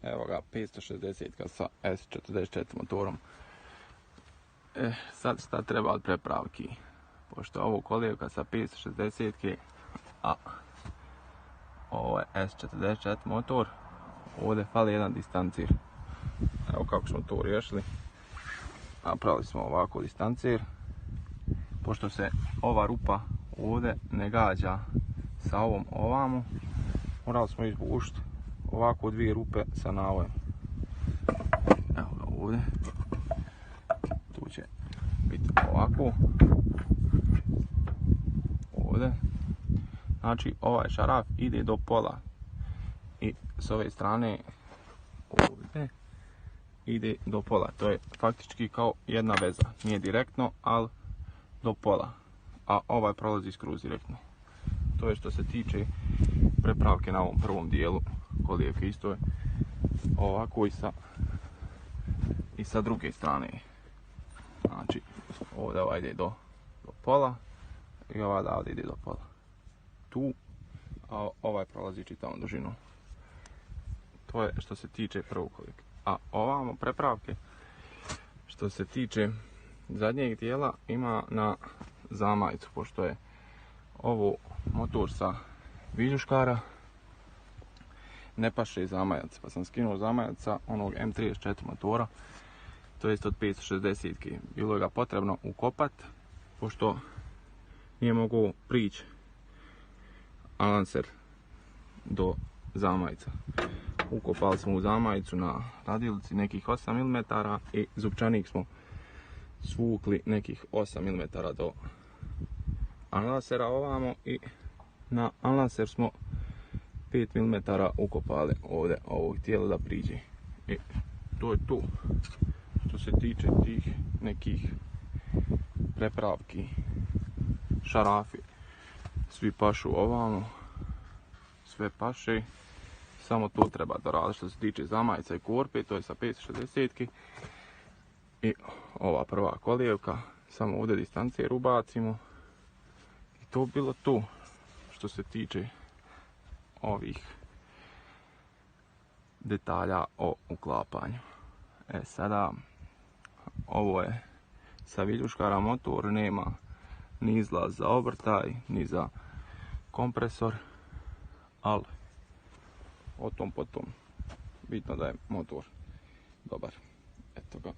Evo ga, 560 sa S44 motorom. Sad šta treba od prepravki? Pošto ovo kolijevka sa 560, a ovo je S44 motor, ovdje fali jedan distancir. Evo kako smo to riješili. Napravili smo ovako distancir. Pošto se ova rupa ovdje ne gađa sa ovom ovamo, morali smo izvušiti ovako dvije rupe sa navojem. Evo ga ovdje. Tu će biti ovako. Ovdje. Znači ovaj šaraf ide do pola. I s ove strane ovdje ide do pola. To je faktički kao jedna veza. Nije direktno, ali do pola. A ovaj prolazi skroz direktno. To je što se tiče prepravke na ovom prvom dijelu kolijevke. Isto je ovako i sa druge strane. Znači ovdje ovaj ide do pola i ovaj ovdje ide do pola. Tu, a ovaj prolazi čitavom dužinom. To je što se tiče prvog kolijevke. A ovamo prepravke što se tiče zadnjeg dijela ima na zamajcu, pošto je ovo motor sa viljuškara, ne paše zamajac, pa sam skinuo zamajac sa onog M34 motora, to jest od 560. Bilo je ga potrebno ukopat, pošto nije mogao prići alanser do zamajca. Ukopali smo u zamajicu na radilici nekih 8 mm i zupčanik smo svukli nekih 8 mm do anlasera ovamo i na anlaser smo 5 mm ukopali ovdje ovog tijela da priđe. I to je to što se tiče tih nekih prepravki. Šarafi svi pašu ovamo, sve paše, samo to treba doraditi što se tiče zamajca i korpe, to je sa 560. I ova prva kolijevka, samo ovdje distancijer ubacimo i to bilo to što se tiče ovih detalja o uklapanju. Sada ovo je sa viljuškara motor, nema ni izlaz za obrtaj, ni za kompresor, ali o tom potom. Bitno da je motor dobar. Eto ga.